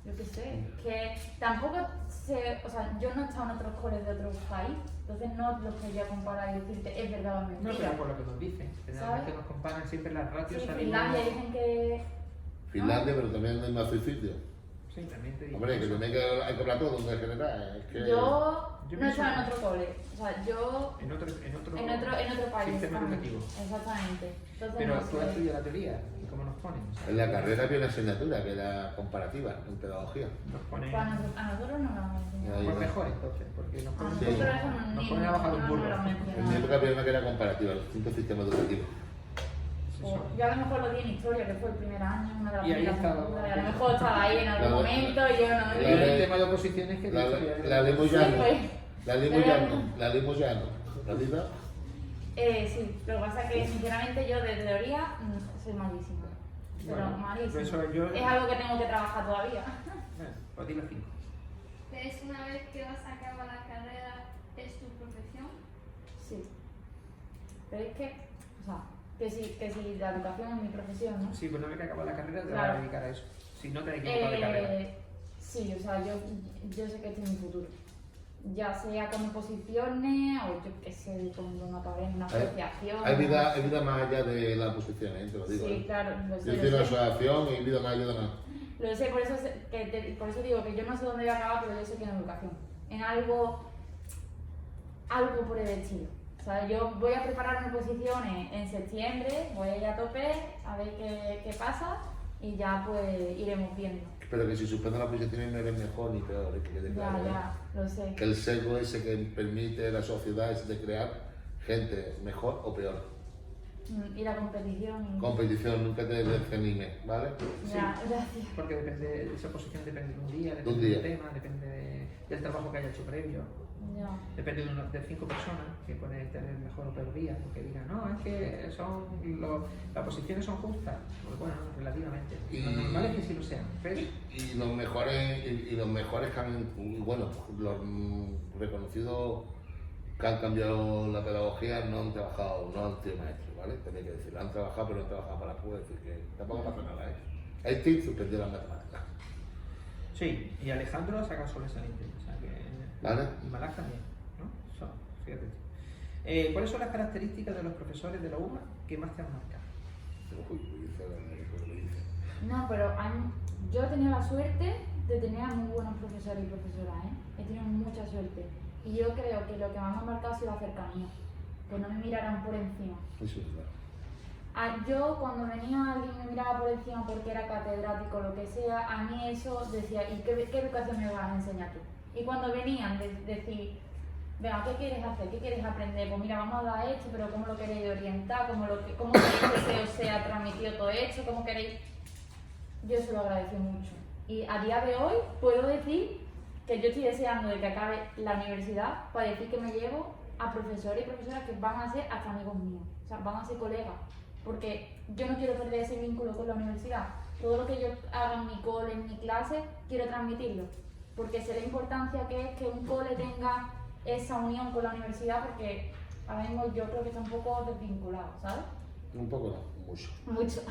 yo qué sé, que tampoco sé, o sea, yo no he estado en otros coles de otros países, entonces no los podría comparar y decirte es verdad o es No, mentira. pero por lo que nos dicen. Generalmente nos comparan siempre las ratios. Sí, salimos- Finlandia dicen que... Finlandia, pero también no hay más suicidio. Sí, también te digo. Hombre, que eso. también hay que hablar todo en general. Es que... Yo Yo no he pienso estado en que- otro cole, o sea, yo En otro en otro país sistema también. educativo. Exactamente. Entonces, Pero no tú has sé. estudiado la teoría y cómo nos ponen. O sea, En la carrera había una asignatura que era comparativa en pedagogía. nos ponen. Pues a nosotros no nos han enseñado. Ahí Pues va. mejor entonces, porque nos A ponen. Sí. nosotros eso Nos ni ponen a bajar un no burro. lo han En mi mencionado. época había una que era comparativa, el distinto sistema educativo. O yo a lo mejor lo di en historia, que fue el primer año, una de las Y ahí primeras estaba. asignaturas, y a lo mejor estaba ahí en algún momento y yo no. Y el tema de oposiciones que La leímos Sí, ya no. pues. La leímos ya no. La leímos ya no. ¿La lista? Sí, lo que pasa es que sinceramente yo de teoría soy malísima. Pero Bueno, malísima. pues eso yo- Es algo que tengo que trabajar todavía. Bueno, pues dilo 5. ¿Es una vez que vas a acabar la carrera, es tu profesión? Sí. Pero es que, o sea, que si la educación es mi profesión, ¿no? Sí, pues una vez que acabas la carrera te vas Claro. a dedicar a eso. Si no te has equivocado de carrera. Sí, o sea, yo sé que este es mi futuro. Ya sea como posiciones o yo qué sé, cuando acabé en una asociación. Hay vida más allá de la posición, te lo digo. Sí, claro, lo Yo sé. estoy en Lo la sé. asociación y vida más allá de nada. Lo sé, por eso, por eso digo que yo no sé dónde voy a acabar, pero yo sé que en educación. En algo por el estilo. O sea, yo voy a preparar mis posiciones en septiembre, voy a ir a tope, a ver qué pasa y ya pues iremos viendo. Pero que si suspendes las posiciones no eres mejor ni peor, es que quede claro. Ya, lo sé. Que el sesgo ese que permite la sociedad es de crear gente mejor o peor. Y la competición. Competición, nunca te desanime, ¿vale? Ya, gracias. Porque depende, esa posición depende de un día, De un depende día. del tema, depende del trabajo que haya hecho previo. Ya. Depende de 5 personas que pueden tener mejor o peor día, porque digan, no, es que las posiciones son justas. Pues bueno, relativamente. Lo normal es que sí lo sean. ¿Ves? Y los mejores que han, bueno, los reconocidos que han cambiado la pedagogía no han trabajado, no han sido maestros, ¿vale? Tenía que decirlo, han trabajado pero no han trabajado para poder decir que tampoco pasa nada, ¿eh? Einstein suspendió las matemáticas. Sí, y Alejandro ha sacado sobresaliente. O sea que. ¿Vale? Y Malak también, ¿no? Fíjate. ¿Cuáles son las características de los profesores de la UBA que más te han marcado? Uy, dice lo que dice. No, pero yo he tenido la suerte de tener a muy buenos profesores y profesoras, ¿eh? He tenido mucha suerte. Y yo creo que lo que más me ha marcado ha sido la cercanía, que no me miraran por encima. Eso es verdad. Yo cuando venía alguien me miraba por encima porque era catedrático o lo que sea, a mí eso decía, ¿y qué educación me vas a enseñar tú? Y cuando venían de decir, venga, ¿qué quieres hacer? ¿Qué quieres aprender? Pues mira, vamos a dar esto, pero ¿cómo lo queréis orientar? ¿Cómo queréis que os sea transmitido todo esto? ¿Cómo queréis? Yo se lo agradecí mucho. Y a día de hoy puedo decir que yo estoy deseando de que acabe la universidad para decir que me llevo a profesores y profesoras que van a ser hasta amigos míos, o sea, van a ser colegas, porque yo no quiero perder ese vínculo con la universidad. Todo lo que yo haga en mi cole, en mi clase, quiero transmitirlo, porque sé la importancia que es que un cole tenga esa unión con la universidad, porque ahora mismo yo creo que está un poco desvinculado, ¿sabes? Un poco no, mucho. Mucho.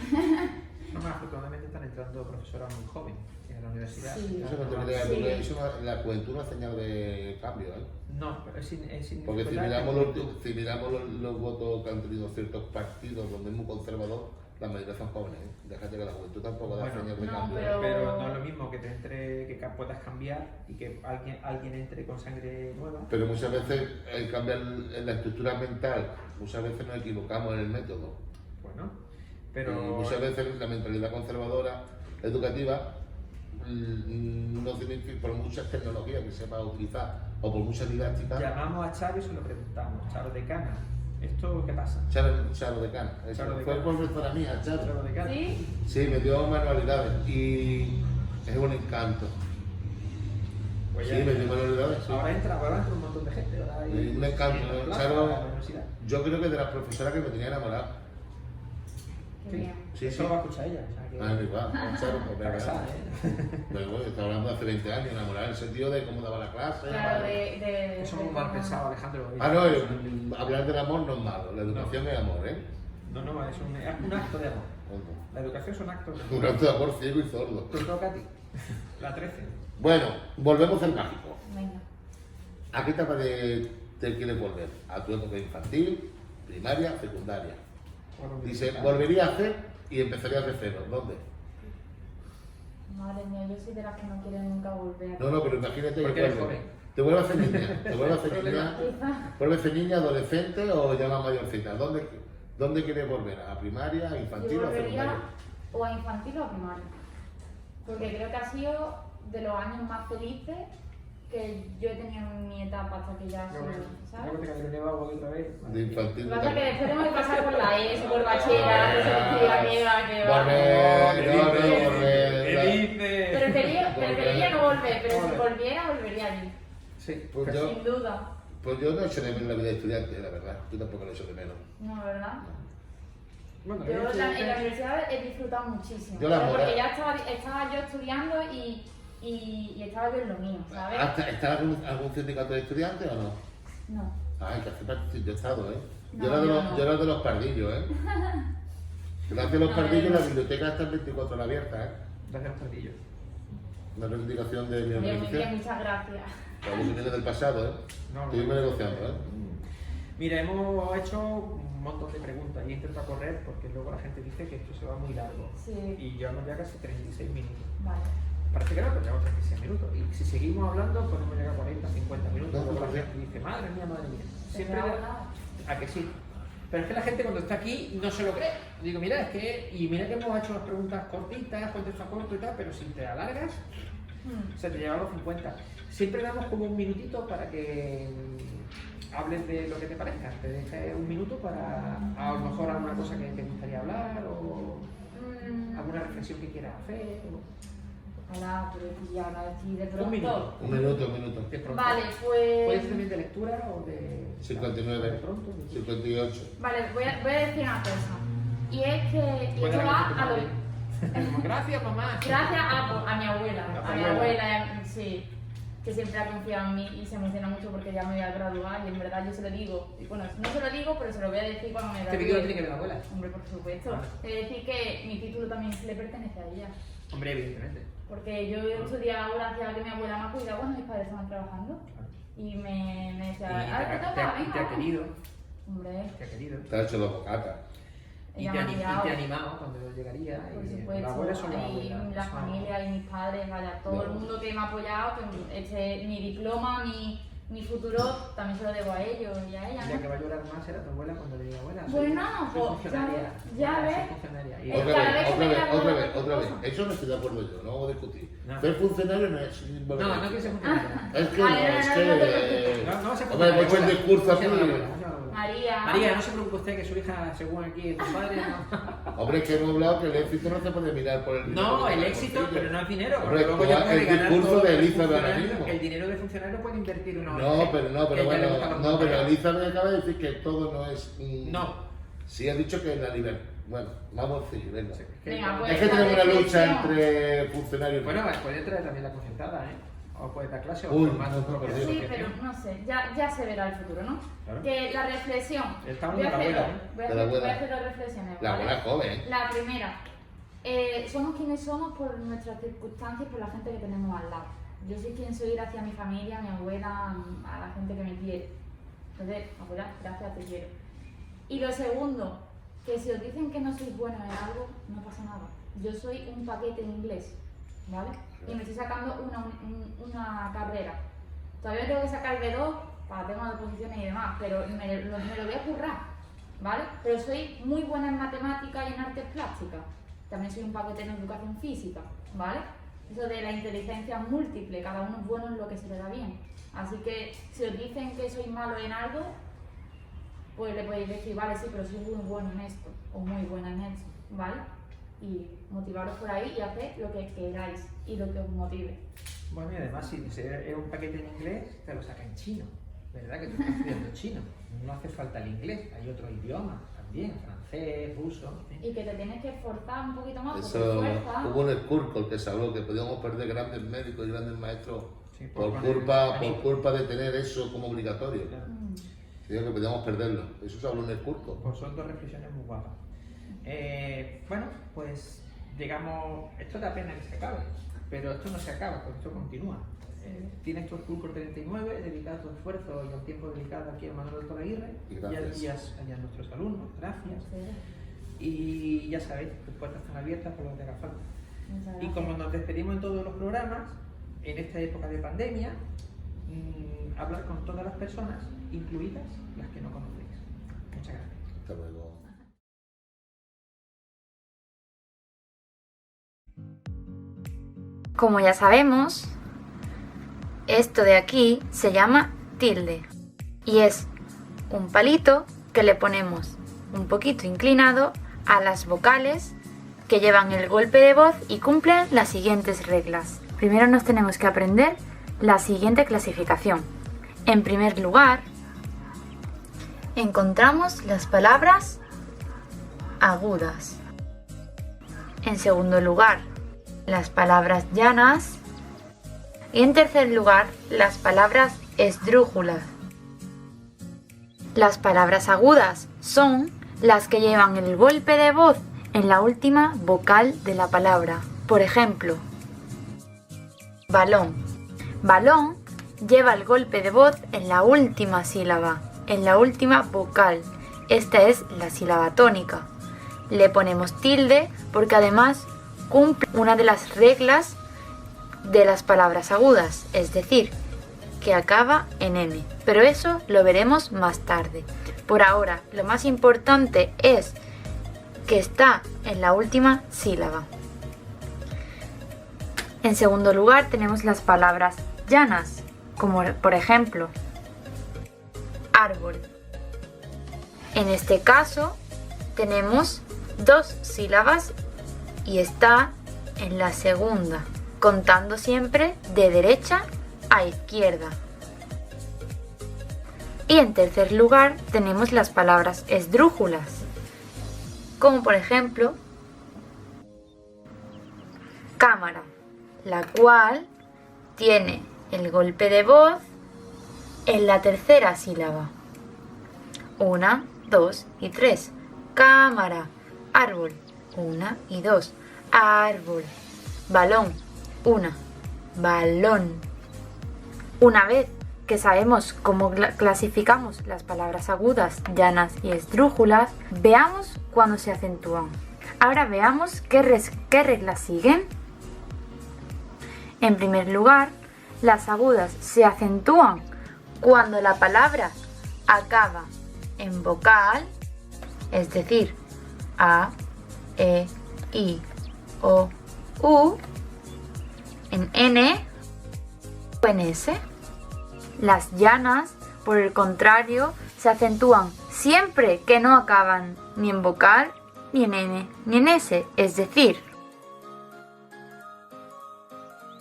No, más afortunadamente están entrando profesoras muy jóvenes en la universidad. Sí. Eso no te creas, Sí. porque eso la juventud no es señal de cambio, ¿eh? No, pero es Porque si indiscutible. miramos los votos que han tenido ciertos partidos donde es muy conservador, la mayoría son jóvenes, ¿eh? Déjate que la juventud tampoco da Bueno, señal de no, cambio. pero- no es lo mismo que puedas cambiar y que alguien entre con sangre nueva. Pero muchas veces el cambiar en la estructura mental, muchas veces nos equivocamos en el método. Bueno, Y pero muchas veces la mentalidad conservadora educativa no significa por muchas tecnologías que sepa utilizar o por muchas didácticas. Llamamos a Charo y se lo preguntamos. Charo Decana, ¿esto qué pasa? Charo Decana. Charo Fue Decana. profesora mía, Charo. Charo Decana. ¿Sí? Sí, me dio manualidades y es un encanto. Pues Sí, ya- me dio manualidades. Sí. ahora entra un montón de gente. Ahora hay Un encanto, en la plaza, Charo. en la universidad. Yo creo que de las profesoras que me tenía enamorado. Qué Sí. bien. Sí, Eso sí. lo va a escuchar ella. O sea que... Ah, igual, Charo, pues, Está casada, ¿eh? Pero bueno, está hablando de hace 20 años, enamorada en el sentido de cómo daba la clase. Claro, de Eso es muy mal pensado, Alejandro. Ah, no, hablar del amor no es malo, la educación es amor, ¿eh? No, es un acto de amor. La educación es un acto de amor. Un acto de amor ciego y sordo. Te toca a ti. La 13. Bueno, volvemos al mágico. Venga. ¿A qué etapa te quieres volver? ¿A tu época infantil, primaria, secundaria? Dice, volvería a hacer y empezaría de cero. ¿Dónde? Madre mía, yo soy de las que no quieren nunca volver. No, pero imagínate Porque que eres vuelve. joven. Te vuelves a hacer niña, te vuelves a hacer niña, Quizá. vuelves a ser niña, adolescente o ya más mayorcita. ¿Dónde quieres volver? ¿A primaria, a infantil Yo o a volvería secundaria? o a infantil o a primaria. Porque creo que ha sido de los años más felices que yo he tenido en mi etapa hasta que ya soy, ¿sabes? Luego te cayó nevado otra vez. De infantil. Lo que pasa es que después tengo que pasar por la ESO, por bachillerato, que va. Volver. ¿Qué dices? Preferiría no volver, pero si volviera, volvería allí. Sí, Pues casi. yo- Sin duda. Pues yo no he hecho de menos la vida de estudiante, la verdad. Yo tampoco lo he hecho de menos. No, ¿verdad? Bueno, Yo en la estudiante- universidad he disfrutado muchísimo. Yo la ¿sabes? moral. Porque ya estaba yo estudiando y estaba yo en lo mío, ¿sabes? ¿Está algún sindicato de estudiantes o no? No. Ay, que hace parte, yo he estado, ¿eh? No, yo, era de yo los, no. yo era de los pardillos, ¿eh? Gracias a los No, pardillos yo no. la biblioteca está 24 horas abierta, ¿eh? Gracias a los pardillos. Una reivindicación de mi Oye, muy bien, organización. muchas gracias. Algo que viene del pasado, ¿eh? No, Estuvimos negociando, ¿eh? Mira, hemos hecho un montón de preguntas y he intentado correr porque luego la gente dice que esto se va muy largo. Sí. Y llevamos ya casi 36 minutos. Vale. Parece que no, pero llevamos 36 minutos. Y si seguimos hablando, podemos llegar a 40, 50 minutos. No, Luego no, la no. gente dice, madre mía. Se Siempre me ha da- volado. ¿A que sí? Pero es que la gente cuando está aquí no se lo cree. Digo, mira, es que... Y mira que hemos hecho las preguntas cortitas, contesta corto y tal, pero si te alargas, se te lleva a los 50. Siempre damos como un minutito para que hables de lo que te parezca. Te dejes un minuto para a lo mejor alguna cosa que te gustaría hablar o alguna reflexión que quieras hacer. Ojalá, pero es que ya no así de Un minuto. pronto. Un minuto. De pronto. Vale, Puede pues. ser también de lectura o de... 59. De pronto. de- 58. Vale, voy a decir una cosa. Y es que. Y Puede esto haber va que a lo. te Gracias, mamá. Gracias a mi abuela. A tu A mi abuela. abuela, sí. Que siempre ha confiado en mí y se emociona mucho porque ya me voy a graduar y en verdad yo se lo digo. Y bueno, no se lo digo, pero se lo voy a decir cuando me Este gradúe. vídeo lo tiene que ver la abuela. Hombre, por supuesto. Vale. Es decir que mi título también le pertenece a ella. Hombre, evidentemente. Porque yo he estudiado gracias a que mi abuela me ha cuidado cuando mis padres estaban trabajando. Y me Y decía, te, ah, te ha- toca, y te ha venga. querido. Hombre, Te ha querido. Te ha hecho la bocata. Y ella te, me ha y criado. te ha animado cuando llegaría. Por Y supuesto, la abuela son las y abuelas. la son- familia y mis padres, vaya, todo el No. mundo que me ha apoyado, que mi diploma, mi futuro, también se lo debo a ellos y a ella, Ya que ¿no? va a llorar más será tu abuela cuando le diga abuela. Bueno, soy pues, funcionaria. ya Soy ves. funcionaria. Y- Otra vez que me digan Otra vez. cosa. Eso no estoy de acuerdo yo, no vamos a discutir. No. Ser funcionario no es. No, no quiere ser funcionaria. Es que Vale, no, no, es no, que. no te preocupes. No, no va a ser Hombre, funcionaria. me fue el discurso No aquí. se llama abuela, no se llama abuela. María. María, no se preocupe usted que su hija, según aquí, tu padre, no. Hombre, es que hemos hablado que el éxito no se puede mirar por el dinero. No, que el tiene éxito, bolsillo. pero no es dinero. Hombre, Porque luego como ya puede el ganar discurso todo de el Elizabeth ahora funcionario. mismo. El dinero de funcionario puede invertir en una No, ONG, pero no, que pero ya le bueno, gusta la no, pero voluntariado. Elizabeth acaba de decir que todo no es. No. Sí, ha dicho que la libertad. Bueno, vamos a seguir, venga. Sí, Venga, pues. Es que la tenemos una lucha reflexión. entre funcionarios. Bueno, puede traer también la concertada, ¿eh? O puede dar clase o Uy, formar no, su propia no, Sí, asociación. pero no sé, ya se verá el futuro, ¿no? Claro. Que la reflexión. Está Voy a hablando de la hacer abuela, dos, voy a De la hacer- voy a abuela. hacer dos reflexiones. La ¿vale? abuela es joven. La primera, somos quienes somos por nuestras circunstancias y por la gente que tenemos al lado. Yo soy quien soy gracias a mi familia, a mi abuela, a la gente que me quiere. Entonces, abuela, gracias, te quiero. Y lo segundo, que si os dicen que no sois buenos en algo, no pasa nada. Yo soy un paquete en inglés, ¿vale? Y me estoy sacando una carrera. Todavía tengo que sacar B2 para temas de oposiciones y demás, pero me lo voy a currar, ¿vale? Pero soy muy buena en matemáticas y en artes plásticas. también soy un paquete en educación física, ¿vale? Eso de la inteligencia múltiple, cada uno es bueno en lo que se le da bien. Así que si os dicen que sois malo en algo, pues le podéis decir, vale, sí, pero soy muy bueno en esto, o muy buena en esto, ¿vale? Y motivaros por ahí y hacer lo que queráis y lo que os motive. Bueno, y además, si es un paquete en inglés, te lo saca en chino, ¿verdad? Que tú estás estudiando chino. No hace falta el inglés, hay otros idiomas también, francés, ruso. ¿Sí? Y que te tienes que esforzar un poquito más, porque Eso, fuerza. hubo un Skurkol que se habló que podíamos perder grandes médicos y grandes maestros Sí, por culpa de tener eso como obligatorio. Claro. Digo que podíamos perderlo. Eso se habló en Skurkol. Pues son dos reflexiones muy guapas. Bueno, pues llegamos. Esto da pena que se acabe, pero esto no se acaba, porque esto continúa. Tienes tu Skurkol 39, dedicado tu esfuerzo y el tiempo dedicado aquí a Manuel Doctor Aguirre Y y gracias. a nuestros alumnos. Gracias. Y ya sabéis, tus puertas están abiertas por lo que haga falta. Y como nos despedimos en todos los programas, en esta época de pandemia, hablar con todas las personas, incluidas las que no conocéis. Muchas gracias. Hasta luego. Como ya sabemos, esto de aquí se llama tilde y es un palito que le ponemos un poquito inclinado a las vocales que llevan el golpe de voz y cumplen las siguientes reglas. Primero nos tenemos que aprender la siguiente clasificación. En primer lugar, encontramos las palabras agudas. En segundo lugar, las palabras llanas. Y en tercer lugar, las palabras esdrújulas. Las palabras agudas son las que llevan el golpe de voz en la última vocal de la palabra. Por ejemplo, balón. Balón lleva el golpe de voz en la última sílaba, en la última vocal. Esta es la sílaba tónica. Le ponemos tilde porque además cumple una de las reglas de las palabras agudas, es decir, que acaba en N. Pero eso lo veremos más tarde. Por ahora, lo más importante es que está en la última sílaba. En segundo lugar tenemos las palabras llanas, como por ejemplo, árbol. En este caso tenemos dos sílabas y está en la segunda, contando siempre de derecha a izquierda. Y en tercer lugar tenemos las palabras esdrújulas, como por ejemplo cámara, la cual tiene el golpe de voz en la tercera sílaba. 1, 2 y 3. Cámara. Árbol. 1 y 2. Árbol. Balón. 1. Balón. Una vez que sabemos cómo clasificamos las palabras agudas, llanas y esdrújulas, veamos cuándo se acentúan. Ahora veamos qué reglas siguen. En primer lugar, las agudas se acentúan cuando la palabra acaba en vocal, es decir, A, E, I, O, U, en N o en S. Las llanas, por el contrario, se acentúan siempre que no acaban ni en vocal, ni en N, ni en S, es decir,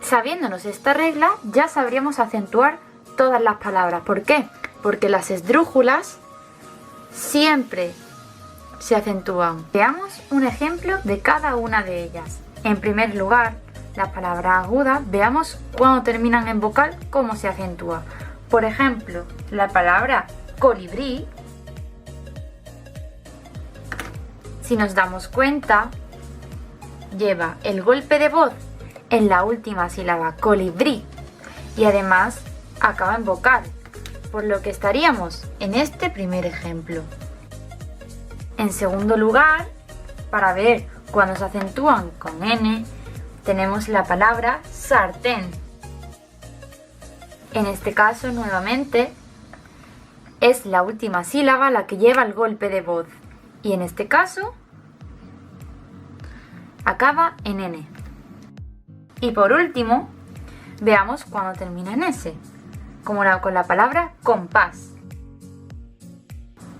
sabiéndonos esta regla, ya sabríamos acentuar todas las palabras. ¿Por qué? Porque las esdrújulas siempre se acentúan. Veamos un ejemplo de cada una de ellas. En primer lugar, la palabra aguda, veamos cuando terminan en vocal, cómo se acentúa. Por ejemplo, la palabra colibrí, si nos damos cuenta, lleva el golpe de voz en la última sílaba, colibrí, y además acaba en vocal, por lo que estaríamos en este primer ejemplo. En segundo lugar, para ver cuando se acentúan con N, tenemos la palabra sartén. En este caso, nuevamente, es la última sílaba la que lleva el golpe de voz. Y en este caso, acaba en N. Y por último, veamos cuando termina en S, como con la palabra compás.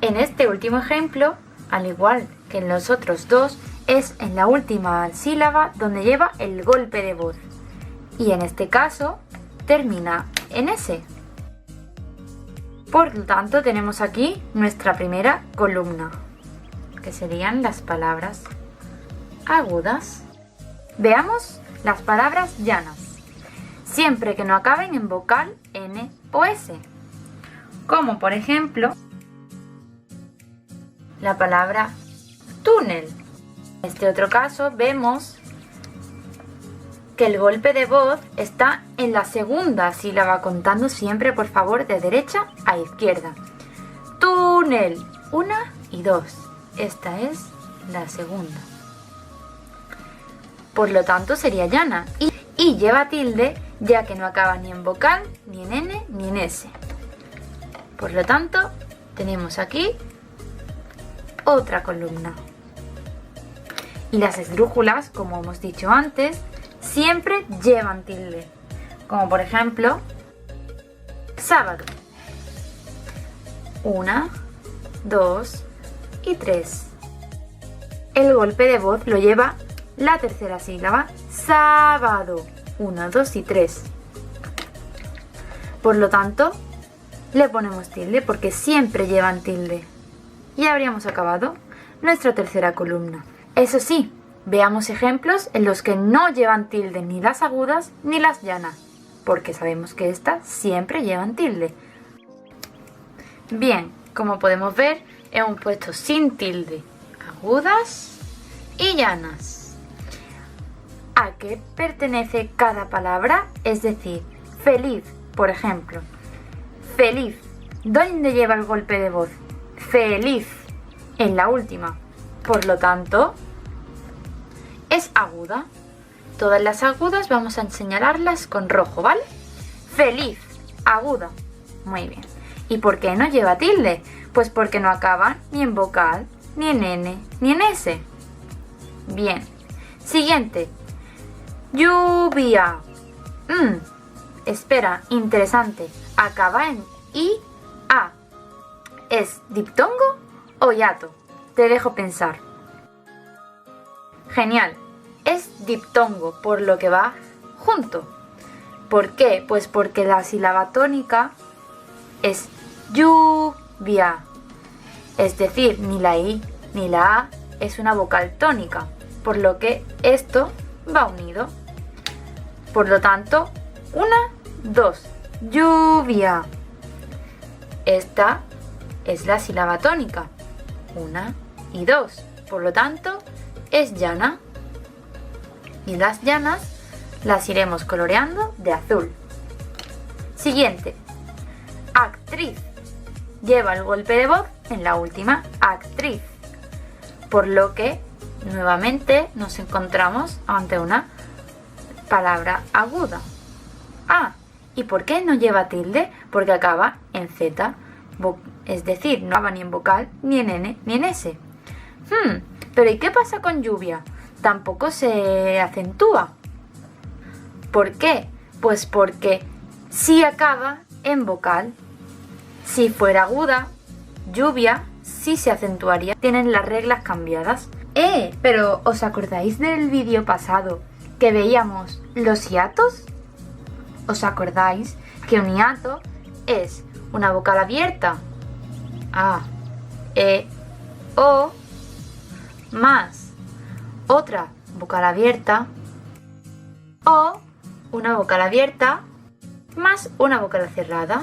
En este último ejemplo, al igual que en los otros dos, es en la última sílaba donde lleva el golpe de voz. Y en este caso, termina en S. Por lo tanto, tenemos aquí nuestra primera columna, que serían las palabras agudas. Veamos las palabras llanas, siempre que no acaben en vocal N o S, como por ejemplo la palabra túnel. En este otro caso vemos que el golpe de voz está en la segunda sílaba, contando siempre, por favor, de derecha a izquierda. Túnel, 1 y 2. Esta es la segunda. Por lo tanto sería llana y lleva tilde, ya que no acaba ni en vocal, ni en N, ni en S. Por lo tanto, tenemos aquí otra columna. Y las esdrújulas, como hemos dicho antes, siempre llevan tilde, como por ejemplo sábado. 1, 2 y 3. El golpe de voz lo lleva la tercera sílaba, sábado. 1, 2 y 3. Por lo tanto, le ponemos tilde porque siempre llevan tilde. Y habríamos acabado nuestra tercera columna. Eso sí, veamos ejemplos en los que no llevan tilde ni las agudas ni las llanas, porque sabemos que estas siempre llevan tilde. Bien, como podemos ver, hemos puesto sin tilde agudas y llanas. ¿A qué pertenece cada palabra? Es decir, feliz, por ejemplo. Feliz, ¿dónde lleva el golpe de voz? Feliz, en la última. Por lo tanto, es aguda. Todas las agudas vamos a señalarlas con rojo, ¿vale? Feliz, aguda. Muy bien. ¿Y por qué no lleva tilde? Pues porque no acaba ni en vocal, ni en N, ni en S. Bien. Siguiente. Lluvia. Espera, interesante. Acaba en I-A. ¿Es diptongo o hiato? Te dejo pensar. Genial. Es diptongo, por lo que va junto. ¿Por qué? Pues porque la sílaba tónica es lluvia. Es decir, ni la I ni la A es una vocal tónica, por lo que esto va unido. Por lo tanto, 1, 2, lluvia. Esta es la sílaba tónica, 1 y 2. Por lo tanto, es llana. Y las llanas las iremos coloreando de azul. Siguiente. Actriz. Lleva el golpe de voz en la última, actriz. Por lo que, nuevamente, nos encontramos ante una palabra aguda. Ah, ¿y por qué no lleva tilde? Porque acaba en Z. Es decir, no acaba ni en vocal, ni en N, ni en S. Pero ¿y qué pasa con lluvia? Tampoco se acentúa. ¿Por qué? Pues porque sí acaba en vocal. Si fuera aguda, lluvia sí se acentuaría. Tienen las reglas cambiadas. Pero ¿os acordáis del vídeo pasado que veíamos los hiatos? ¿Os acordáis que un hiato es una vocal abierta? A, E, O, más otra vocal abierta, o una vocal abierta más una vocal cerrada.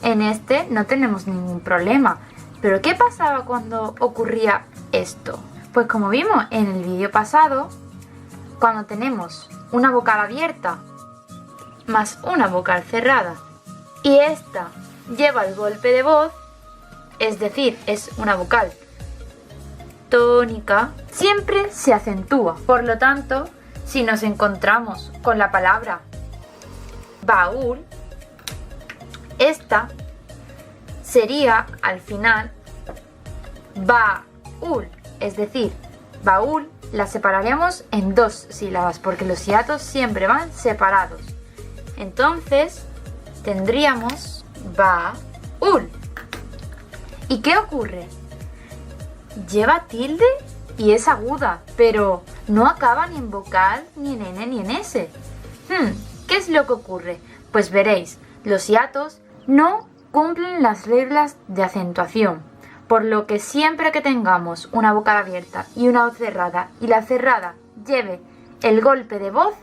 En este no tenemos ningún problema. ¿Pero qué pasaba cuando ocurría esto? Pues como vimos en el vídeo pasado, cuando tenemos una vocal abierta más una vocal cerrada y esta lleva el golpe de voz, es decir, es una vocal tónica, siempre se acentúa. Por lo tanto, si nos encontramos con la palabra baúl, esta sería al final baúl, es decir, baúl la separaríamos en 2 sílabas, porque los hiatos siempre van separados. Entonces, tendríamos baúl. ¿Y qué ocurre? Lleva tilde y es aguda, pero no acaba ni en vocal, ni en N, ni en S. ¿Qué es lo que ocurre? Pues veréis, los hiatos no cumplen las reglas de acentuación, por lo que siempre que tengamos una vocal abierta y una voz cerrada, y la cerrada lleve el golpe de voz,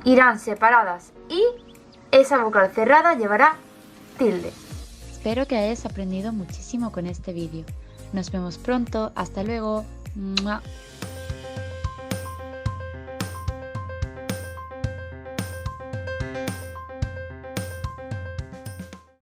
irán separadas y esa vocal cerrada llevará tilde. Espero que hayáis aprendido muchísimo con este vídeo. Nos vemos pronto. Hasta luego. ¡Mua!